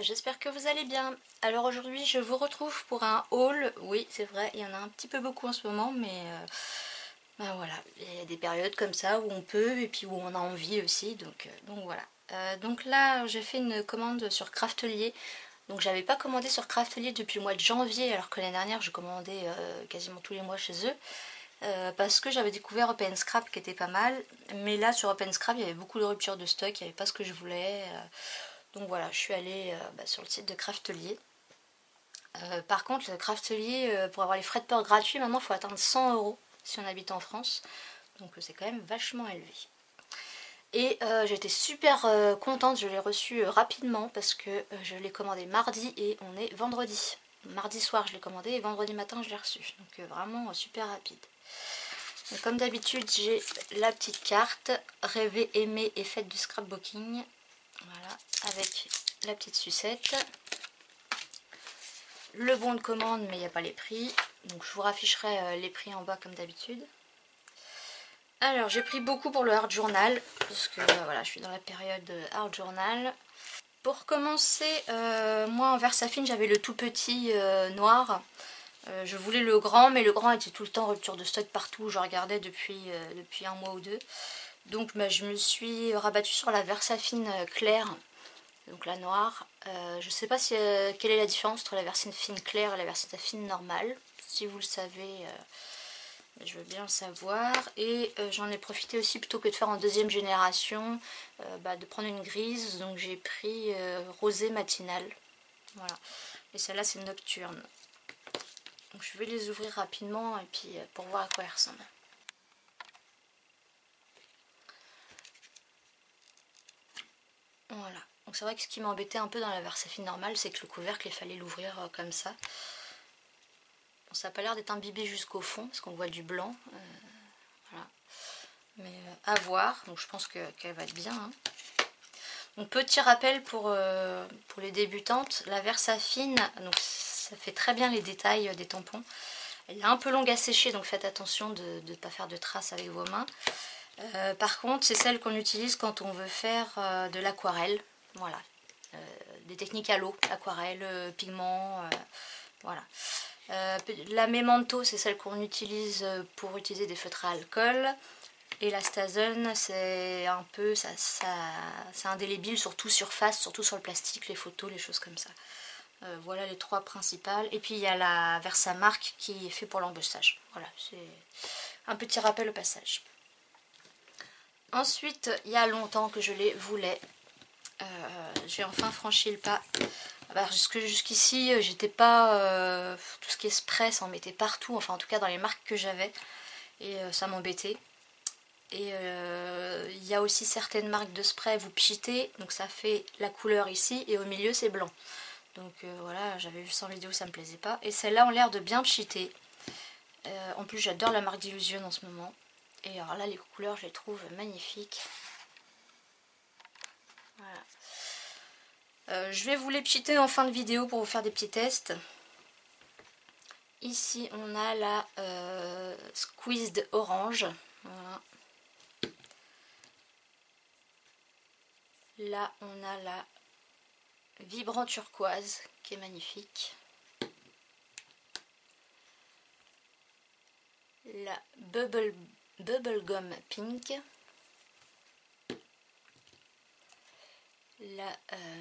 j'espère que vous allez bien. Alors aujourd'hui je vous retrouve pour un haul. Oui c'est vrai, il y en a un petit peu beaucoup en ce moment, mais ben voilà, il y a des périodes comme ça où on peut et puis où on a envie aussi, donc voilà. Donc là j'ai fait une commande sur Craftelier. Donc j'avais pas commandé sur Craftelier depuis le mois de janvier, alors que l'année dernière je commandais quasiment tous les mois chez eux. Parce que j'avais découvert Open Scrap qui était pas mal, mais là sur Open Scrap il y avait beaucoup de ruptures de stock, il n'y avait pas ce que je voulais, donc voilà, je suis allée sur le site de Craftelier. Par contre le Craftelier, pour avoir les frais de port gratuits maintenant il faut attendre 100 € si on habite en France, donc c'est quand même vachement élevé. Et j'étais super contente, je l'ai reçu rapidement parce que je l'ai commandé mardi et on est vendredi. Mardi soir je l'ai commandé et vendredi matin je l'ai reçu, donc vraiment super rapide. Donc, comme d'habitude j'ai la petite carte rêver, aimer et faites du scrapbooking, voilà, avec la petite sucette, le bon de commande mais il n'y a pas les prix, donc je vous rafficherai les prix en bas comme d'habitude. Alors j'ai pris beaucoup pour le hard journal parce que voilà, je suis dans la période hard journal. Pour commencer, moi en Versafine j'avais le tout petit noir. Je voulais le grand, mais le grand était tout le temps rupture de stock partout, je regardais depuis un mois ou deux. Donc je me suis rabattue sur la Versafine claire, donc la noire. Je ne sais pas quelle est la différence entre la Versafine claire et la Versafine normale. Si vous le savez, je veux bien le savoir. Et j'en ai profité aussi, plutôt que de faire en deuxième génération, de prendre une grise. Donc j'ai pris rosé matinal. Voilà. Et celle-là c'est nocturne. Donc je vais les ouvrir rapidement et puis pour voir à quoi elles ressemblent. Voilà. Donc c'est vrai que ce qui m'embêtait un peu dans la Versafine normale, c'est que le couvercle, il fallait l'ouvrir comme ça. Bon, ça n'a pas l'air d'être imbibé jusqu'au fond, parce qu'on voit du blanc. Voilà. Mais à voir. Donc je pense qu'elle va être bien. Hein. Donc petit rappel pour les débutantes, la Versafine, donc ça fait très bien les détails des tampons. Elle est un peu longue à sécher, donc faites attention de ne pas faire de traces avec vos mains. Par contre, c'est celle qu'on utilise quand on veut faire de l'aquarelle. Voilà. Des techniques à l'eau, aquarelle, pigment, voilà. La Memento, c'est celle qu'on utilise pour utiliser des feutres à alcool. Et la Stazen, c'est un peu, c'est indélébile sur toute surface, surtout sur le plastique, les photos, les choses comme ça. Voilà les trois principales. Et puis il y a la Versamark qui est fait pour l'embossage. Voilà, c'est un petit rappel au passage. Ensuite, il y a longtemps que je les voulais. J'ai enfin franchi le pas. Jusqu'ici, j'étais pas... tout ce qui est spray, ça en mettait partout. Enfin, en tout cas, dans les marques que j'avais. Et ça m'embêtait. Et il y a aussi certaines marques de spray, vous pchitez. Donc ça fait la couleur ici. Et au milieu, c'est blanc. Donc voilà, j'avais vu ça en vidéo, ça me plaisait pas. Et celles-là ont l'air de bien pchiter. En plus, j'adore la marque d'Illusion en ce moment. Et alors là, les couleurs, je les trouve magnifiques. Voilà. Je vais vous les pchiter en fin de vidéo pour vous faire des petits tests. Ici, on a la Squeezed Orange. Voilà. Là, on a la Vibrant Turquoise qui est magnifique. La Bubblegum Pink. La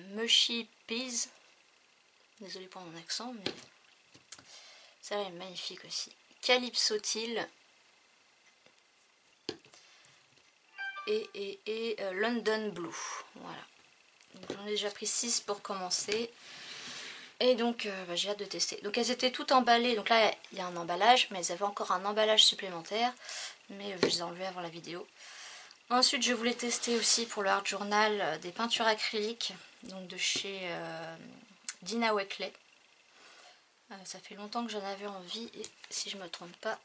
Mushy Peas. Désolée pour mon accent, mais ça est magnifique aussi. Calypso-Teal. Et London Blue. Voilà. J'en ai déjà pris 6 pour commencer. Et donc j'ai hâte de tester. Donc elles étaient toutes emballées. Donc là il y a un emballage, mais elles avaient encore un emballage supplémentaire. Mais je les ai enlevées avant la vidéo. Ensuite je voulais tester aussi pour le hard journal des peintures acryliques. Donc de chez Dina Wakley. Ça fait longtemps que j'en avais envie. Et si je me trompe pas,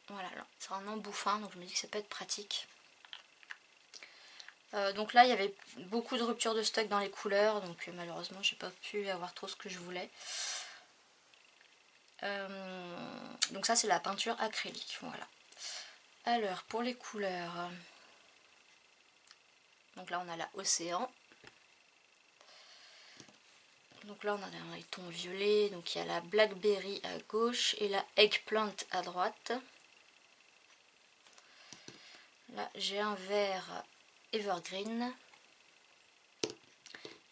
voilà, c'est un embouffin. Donc je me dis que ça peut être pratique. Donc là il y avait beaucoup de ruptures de stock dans les couleurs, donc malheureusement j'ai pas pu avoir trop ce que je voulais. Donc ça c'est la peinture acrylique, voilà. Alors pour les couleurs, donc là on a la Océan, Donc là on a les tons violets, donc il y a la Blackberry à gauche et la Eggplant à droite. Là j'ai un vert Evergreen.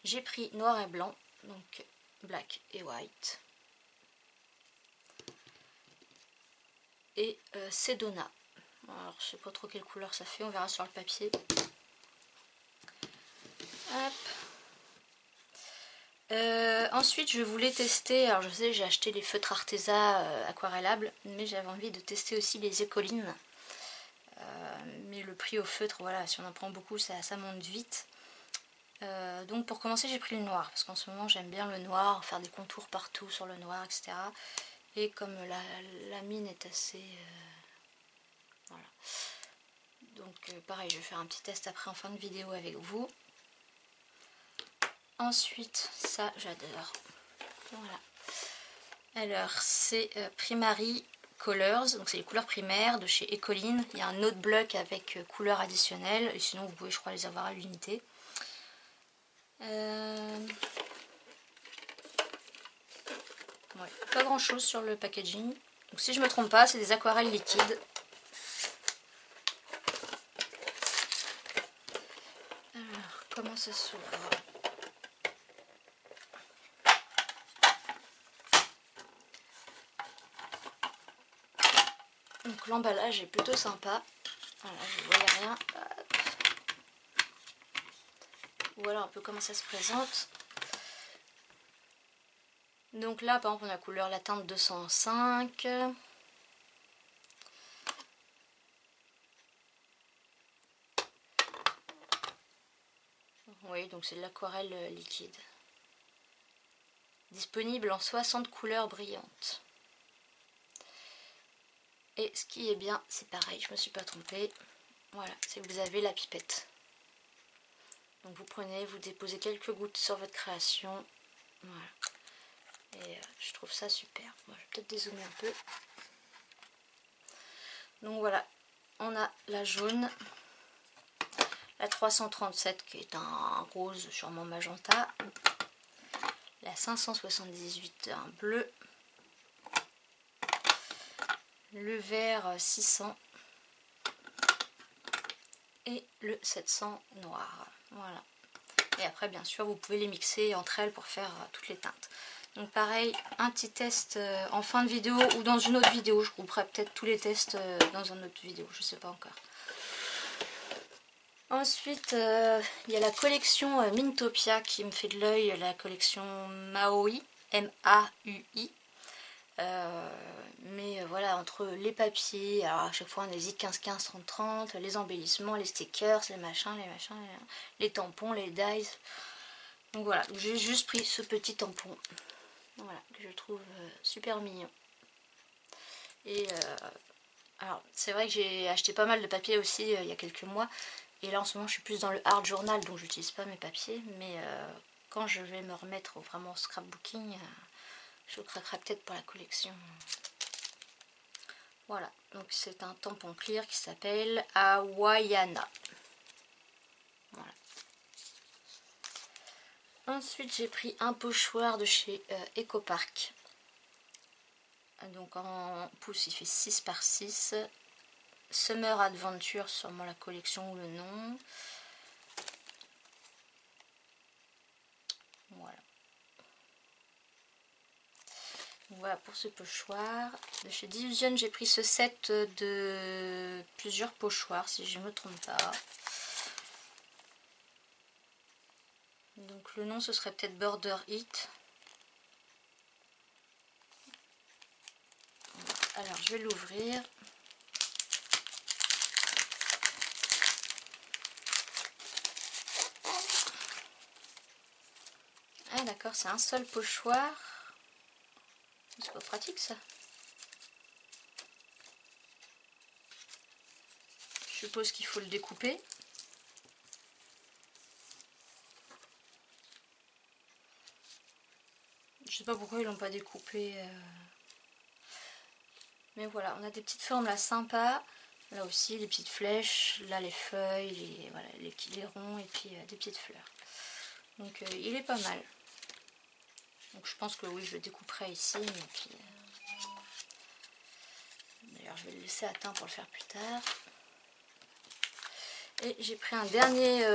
J'ai pris noir et blanc, donc black et white. Et Sedona. Alors je sais pas trop quelle couleur ça fait, on verra sur le papier. Hop. Ensuite je voulais tester, alors je sais j'ai acheté les feutres Arteza aquarellables, mais j'avais envie de tester aussi les écolines. Mais le prix au feutre, voilà, si on en prend beaucoup ça monte vite. Donc pour commencer j'ai pris le noir, parce qu'en ce moment j'aime bien le noir, faire des contours partout sur le noir, etc. Et comme la mine est assez... voilà. Donc pareil, je vais faire un petit test après en fin de vidéo avec vous. Ensuite, ça j'adore. Voilà. Alors c'est Primary Colors, donc c'est les couleurs primaires de chez Ecoline. Il y a un autre bloc avec couleurs additionnelles, et sinon vous pouvez je crois les avoir à l'unité. Ouais, pas grand chose sur le packaging. Donc si je me trompe pas, c'est des aquarelles liquides. Alors, comment ça s'ouvre? Donc l'emballage est plutôt sympa. Voilà, je ne voyais rien. Voilà un peu comment ça se présente. Donc là par exemple on a la couleur, la teinte 205. Oui, donc c'est de l'aquarelle liquide. Disponible en 60 couleurs brillantes. Et ce qui est bien, c'est pareil, je me suis pas trompée. Voilà, c'est que vous avez la pipette. Donc vous prenez, vous déposez quelques gouttes sur votre création. Voilà. Et je trouve ça super. Bon, je vais peut-être dézoomer un peu. Donc voilà, on a la jaune, la 337 qui est un rose sûrement magenta, la 578 un bleu, le vert 600 et le 700 noir. Voilà. Et après bien sûr vous pouvez les mixer entre elles pour faire toutes les teintes. Donc pareil, un petit test en fin de vidéo ou dans une autre vidéo. Je couperai peut-être tous les tests dans une autre vidéo, je sais pas encore. Ensuite, il y a la collection Mintopia qui me fait de l'œil, la collection Maui, M-A-U-I. Mais voilà, entre les papiers, alors à chaque fois on hésite 15-15, 30-30, les embellissements, les stickers, les machins, les tampons, les dies. Donc voilà, j'ai juste pris ce petit tampon. Voilà, que je trouve super mignon. Et alors c'est vrai que j'ai acheté pas mal de papier aussi il y a quelques mois. Et là en ce moment je suis plus dans le hard journal, donc j'utilise pas mes papiers. Mais quand je vais me remettre vraiment au scrapbooking, je craquerai peut-être pour la collection. Voilà, donc c'est un tampon clear qui s'appelle Hawaiiana. Voilà. Ensuite j'ai pris un pochoir de chez Ecopark. Donc en pouce il fait 6 par 6. Summer Adventure, sûrement la collection ou le nom. Voilà. Donc voilà pour ce pochoir. De chez Diffusion j'ai pris ce set de plusieurs pochoirs si je ne me trompe pas. Donc le nom ce serait peut-être Border It. Alors je vais l'ouvrir. Ah d'accord, c'est un seul pochoir. C'est pas pratique ça. Je suppose qu'il faut le découper. Je sais pas pourquoi ils l'ont pas découpé. Mais voilà, on a des petites formes là sympas. Là aussi, les petites flèches. Là, les feuilles, voilà, les ronds et puis des petites fleurs. Donc il est pas mal. Donc je pense que oui, je le découperai ici. Et puis, d'ailleurs, je vais le laisser atteint pour le faire plus tard. Et j'ai pris un dernier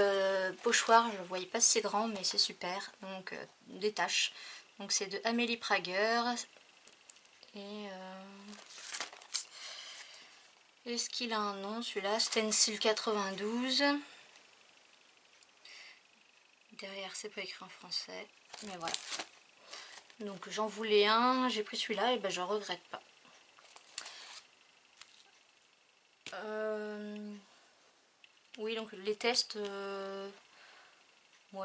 pochoir, je ne le voyais pas si grand, mais c'est super. Donc des taches. Donc c'est de Amélie Prager. Et est-ce qu'il a un nom celui-là? Stencil 92. Derrière, c'est pas écrit en français. Mais voilà. Donc j'en voulais un, j'ai pris celui-là et ben je regrette pas. Oui, donc les tests, ouais,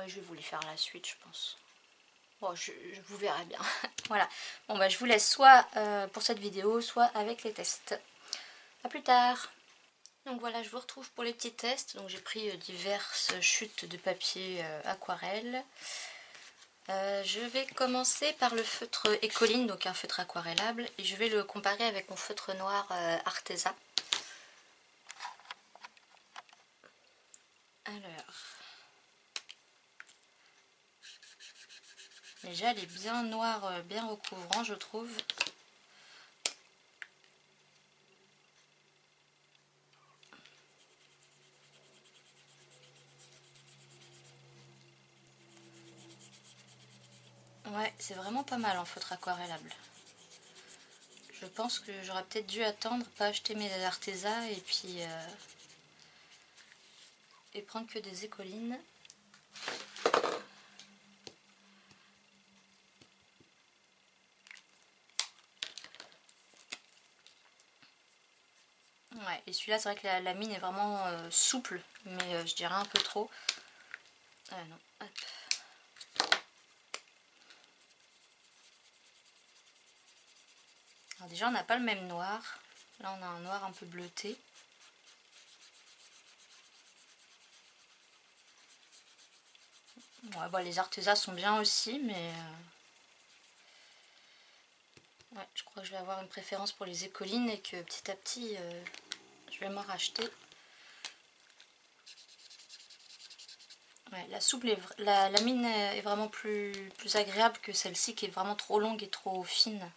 je vais vous les faire à la suite, je pense. Bon, je vous verrai bien. Voilà. Bon, bah, je vous laisse soit pour cette vidéo, soit avec les tests. A plus tard. Donc voilà, je vous retrouve pour les petits tests. Donc j'ai pris diverses chutes de papier aquarelle. Je vais commencer par le feutre Écoline, donc un feutre aquarellable. Et je vais le comparer avec mon feutre noir Arteza. Alors, déjà elle est bien noire, bien recouvrant je trouve. Ouais, c'est vraiment pas mal en feutre aquarellable. Je pense que j'aurais peut-être dû attendre, pas acheter mes Arteza et puis et prendre que des Écolines. Ouais, et celui-là, c'est vrai que la mine est vraiment souple, mais je dirais un peu trop. Non, hop. Alors déjà, on n'a pas le même noir. Là, on a un noir un peu bleuté. Ouais, bon, les Arteza sont bien aussi, mais... ouais, je crois que je vais avoir une préférence pour les Écolines et que petit à petit, je vais m'en racheter. Ouais, la mine est vraiment plus agréable que celle-ci qui est vraiment trop longue et trop fine.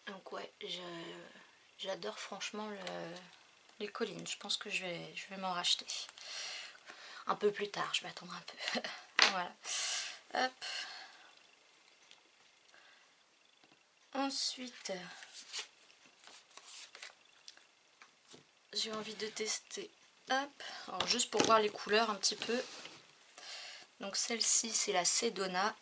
Donc ouais, j'adore franchement les collines. Je pense que je vais m'en racheter. Un peu plus tard, je vais attendre un peu. Voilà. Hop. Ensuite, j'ai envie de tester. Hop. Alors juste pour voir les couleurs un petit peu. Donc celle-ci, c'est la Sedona.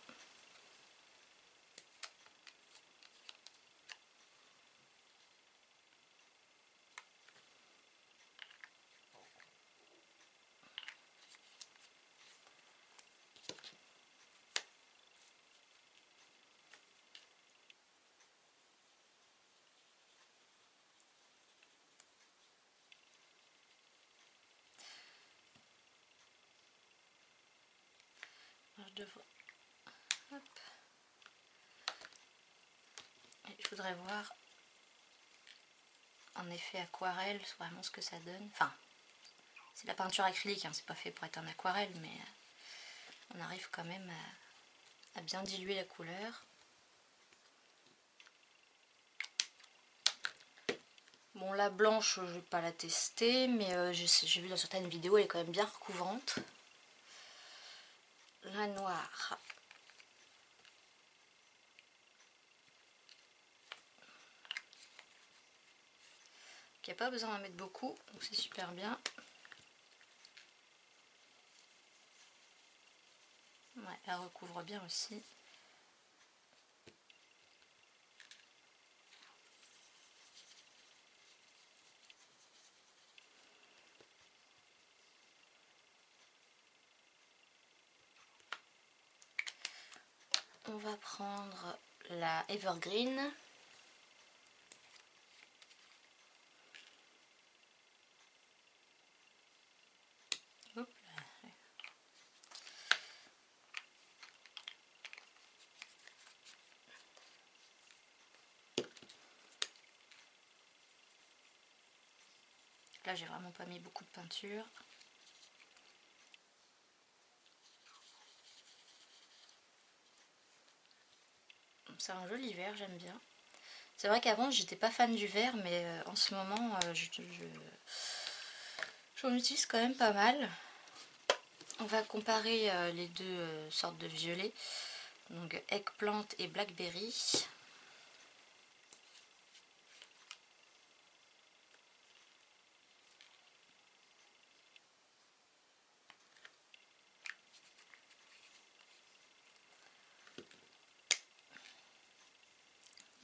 Alors, je devrais... Hop. Et je voudrais voir en effet aquarelle, vraiment ce que ça donne. Enfin, c'est la peinture acrylique, hein, c'est pas fait pour être en aquarelle, mais on arrive quand même à bien diluer la couleur. Bon, la blanche, je vais pas la tester, mais j'ai vu dans certaines vidéos, elle est quand même bien recouvrante. La noire. Il n'y a pas besoin d'en mettre beaucoup, donc c'est super bien. Ouais, elle recouvre bien aussi. On va prendre la Evergreen. Hop là. Là, j'ai vraiment pas mis beaucoup de peinture. C'est un joli vert, j'aime bien. C'est vrai qu'avant j'étais pas fan du vert, mais en ce moment j'en utilise quand même pas mal. On va comparer les deux sortes de violets, donc eggplant et blackberry.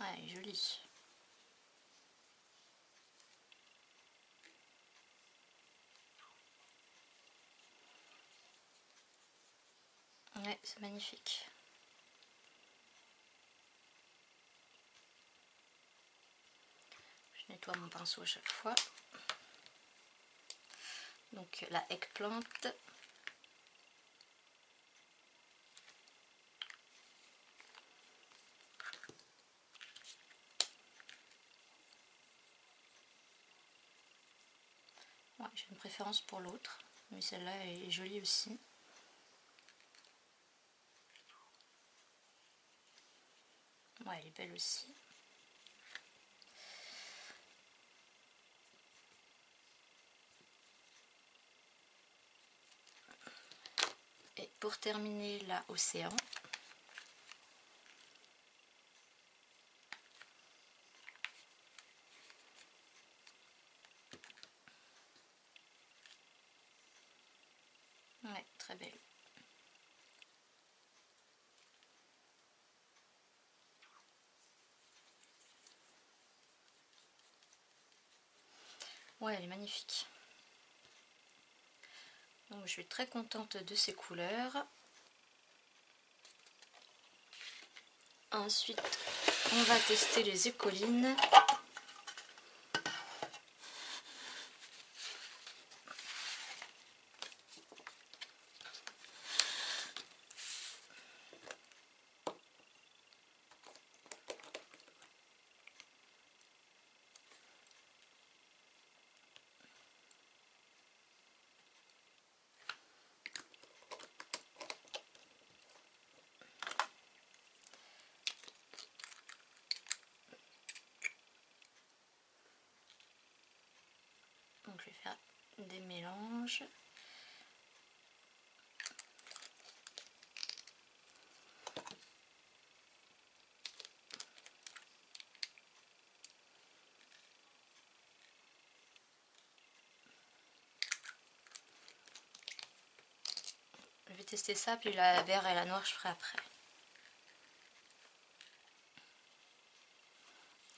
Ouais, joli. Ouais, c'est magnifique. Je nettoie mon pinceau à chaque fois. Donc la eggplant. Ouais, j'ai une préférence pour l'autre, mais celle-là est jolie aussi. Ouais, elle est belle aussi. Et pour terminer, là, océan. Ouais, très belle. Ouais, elle est magnifique. Donc je suis très contente de ces couleurs. Ensuite, on va tester les écolines. Donc je vais faire des mélanges. Je vais tester ça, puis la vert et la noire je ferai après.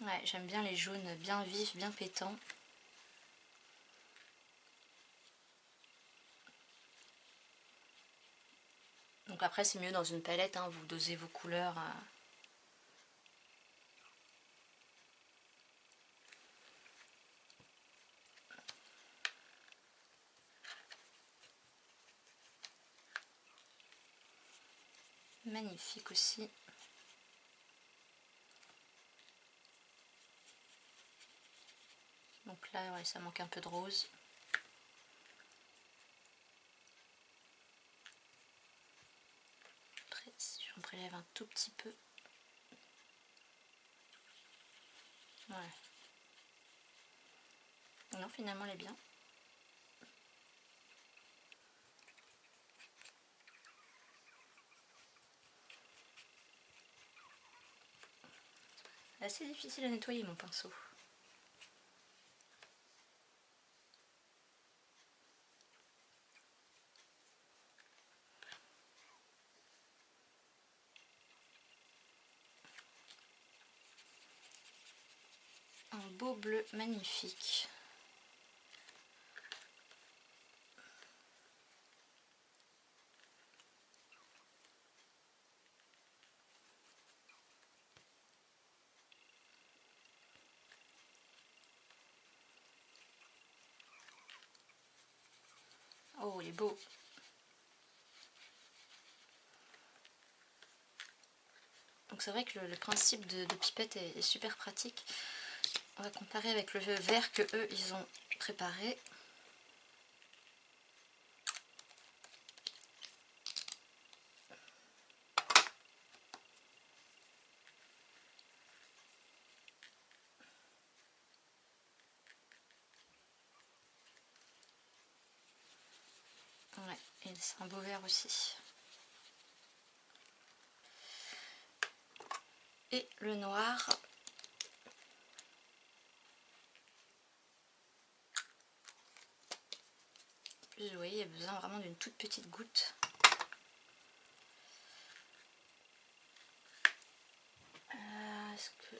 Ouais, j'aime bien les jaunes bien vifs, bien pétants. Donc après c'est mieux dans une palette, hein, vous dosez vos couleurs. Magnifique aussi. Donc là, ouais, ça manque un peu de rose. Après, si j'en prélève un tout petit peu. Ouais. Non, finalement, elle est bien. C'est assez difficile à nettoyer mon pinceau. Un beau bleu magnifique. Oh, il est beau. Donc c'est vrai que le principe de pipette est super pratique. On va comparer avec le vert que eux ils ont préparé. Ouais, et c'est un beau vert aussi. Et le noir. Vous voyez, il y a besoin vraiment d'une toute petite goutte. Est-ce que...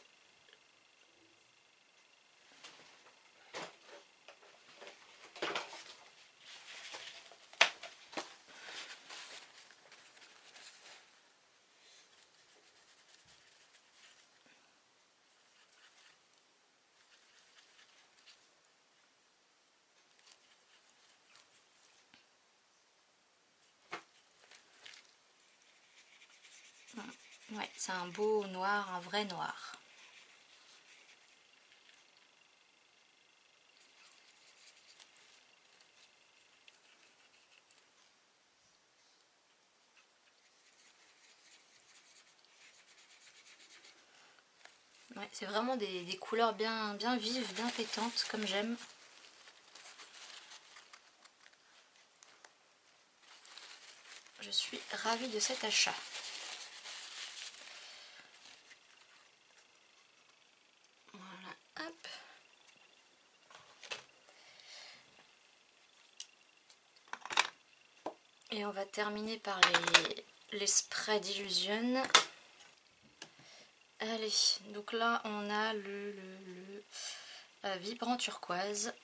Ouais, c'est un beau noir, un vrai noir. Ouais, c'est vraiment des couleurs bien vives, bien pétantes, comme j'aime. Je suis ravie de cet achat. Voilà, hop. Et on va terminer par les sprays d'Illusion. Allez, donc là on a le vibrant turquoise.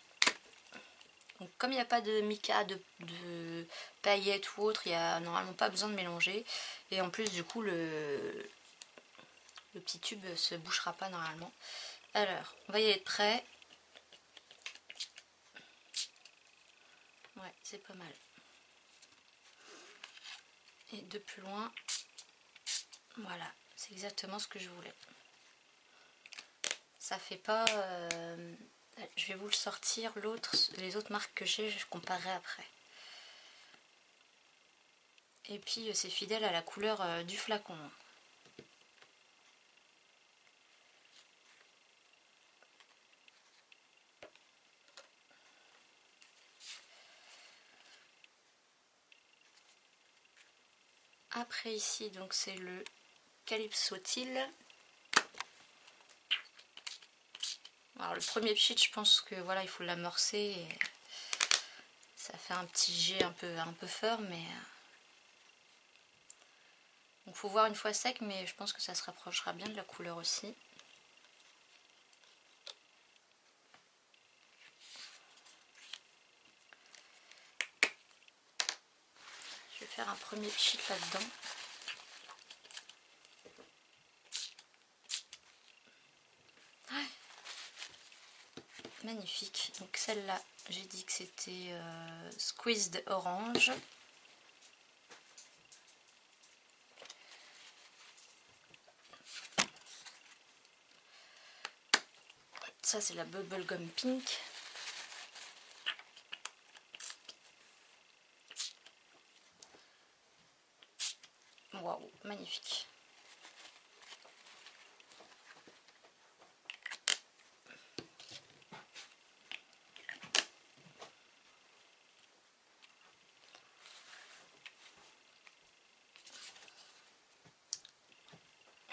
Donc comme il n'y a pas de mica, de paillettes ou autre, il n'y a normalement pas besoin de mélanger. Et en plus du coup le petit tube se bouchera pas normalement. Alors, on va y aller de près. Ouais, c'est pas mal. Et de plus loin, voilà, c'est exactement ce que je voulais. Ça fait pas... je vais vous le sortir, les autres marques que j'ai, je comparerai après. Et puis c'est fidèle à la couleur du flacon. Après ici, donc c'est le Calypso-Teal. Alors le premier pchit, je pense que voilà, il faut l'amorcer. Ça fait un petit jet un peu fort, mais... Donc faut voir une fois sec, mais je pense que ça se rapprochera bien de la couleur aussi. Je vais faire un premier pchit là-dedans. Magnifique. Donc celle-là, j'ai dit que c'était Squeezed Orange. Ça c'est la Bubblegum Pink. Waouh, magnifique.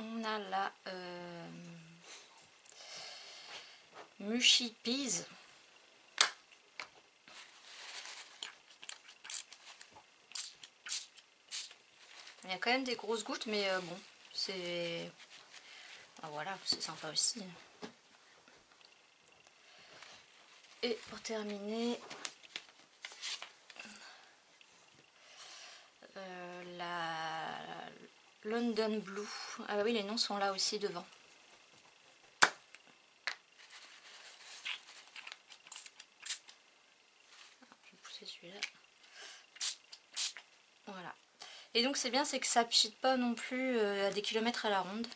On a la Mushy Peas. Il y a quand même des grosses gouttes, mais bon, c'est... Ah, voilà, c'est sympa aussi. Et pour terminer, la London Blue. Ah bah oui, les noms sont là aussi devant. Je vais pousser celui-là. Voilà. Et donc c'est bien, c'est que ça pchite pas non plus à des kilomètres à la ronde.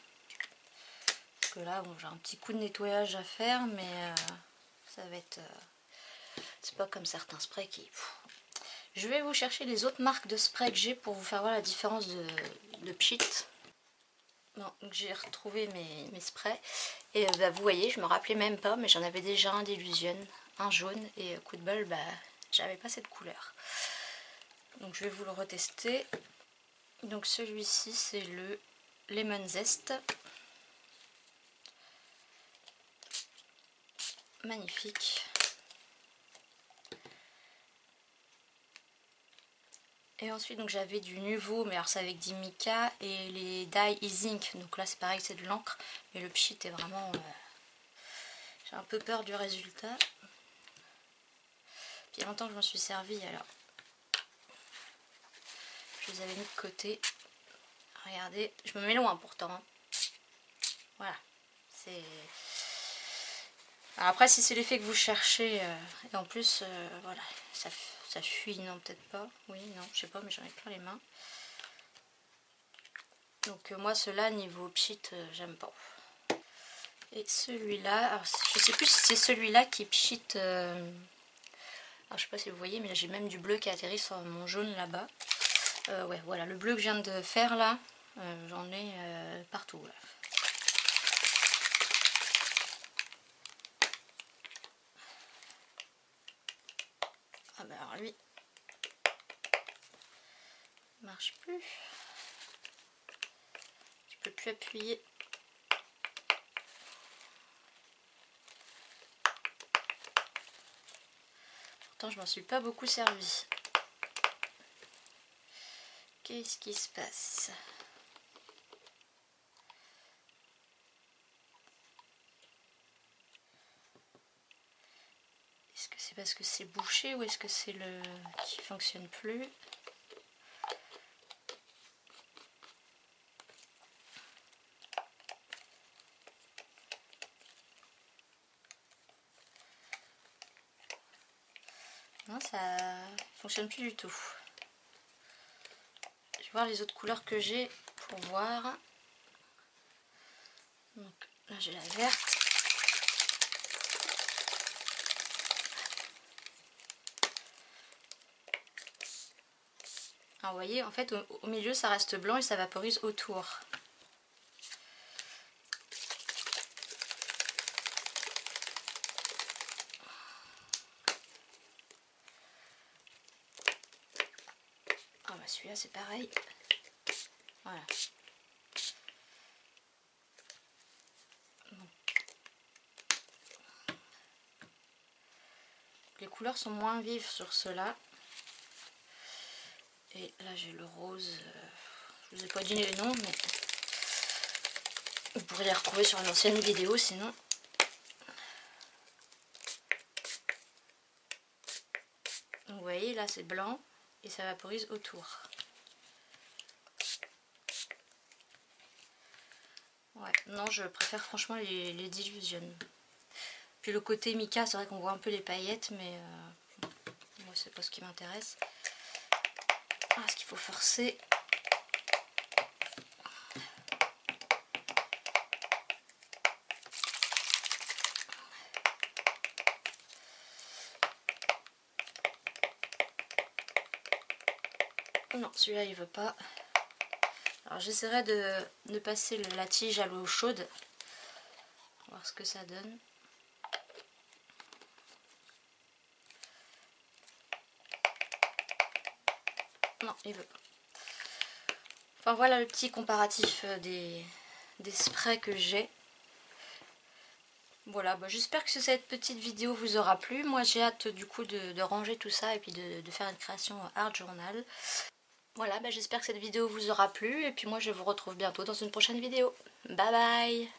Parce que là, bon, j'ai un petit coup de nettoyage à faire, mais ça va être... c'est pas comme certains sprays qui... Je vais vous chercher les autres marques de sprays que j'ai pour vous faire voir la différence de pchit. Bon, donc j'ai retrouvé mes sprays. Et bah, vous voyez, je me rappelais même pas, mais j'en avais déjà un d'Illusion, un jaune. Et coup de bol, bah, j'avais pas cette couleur. Donc je vais vous le retester. Donc celui-ci c'est le Lemon Zest. Magnifique. Et ensuite donc j'avais du Nuvo, mais alors c'est avec du mica et les dye e-zinc. Donc là c'est pareil, c'est de l'encre, mais le pchit est vraiment... j'ai un peu peur du résultat. Puis il y a longtemps que je m'en suis servi, alors je les avais mis de côté. Regardez, je me mets loin pourtant. Hein. Voilà, c'est... Alors après si c'est l'effet que vous cherchez, et en plus voilà, ça fuit, non peut-être pas, oui, non, je sais pas, mais j'en ai plein les mains. Donc moi ceux-là niveau pchit, j'aime pas. Et celui-là, alors je sais plus si c'est celui-là qui pchit, alors je sais pas si vous voyez, mais là j'ai même du bleu qui atterrit sur mon jaune là-bas. Ouais, voilà, le bleu que je viens de faire là, j'en ai partout là. Ah bah alors lui, il marche plus. Je peux plus appuyer. Pourtant je m'en suis pas beaucoup servi. Qu'est-ce qui se passe? Est-ce que c'est parce que c'est bouché ou est-ce que c'est le qui fonctionne plus? Non, ça fonctionne plus du tout. Je vais voir les autres couleurs que j'ai pour voir. Donc là j'ai la verte. Alors vous voyez, en fait au milieu ça reste blanc et ça vaporise autour. Ah bah celui-là c'est pareil. Voilà. Bon. Les couleurs sont moins vives sur ceux-là. Et là j'ai le rose. Je vous ai pas dit les noms, mais vous pourrez les retrouver sur une ancienne vidéo sinon. Donc, vous voyez là c'est blanc et ça vaporise autour. Ouais, non, je préfère franchement les Diffusion. Puis le côté mica, c'est vrai qu'on voit un peu les paillettes, mais moi c'est pas ce qui m'intéresse. Ah, ce qu'il faut forcer. Non, celui-là il veut pas. Alors j'essaierai de passer la tige à l'eau chaude. Voir ce que ça donne. Non, il veut pas. Enfin voilà le petit comparatif des sprays que j'ai. Voilà, bah, j'espère que cette petite vidéo vous aura plu. Moi j'ai hâte du coup de ranger tout ça et puis de faire une création art journal. Voilà, bah, j'espère que cette vidéo vous aura plu et puis moi je vous retrouve bientôt dans une prochaine vidéo. Bye bye!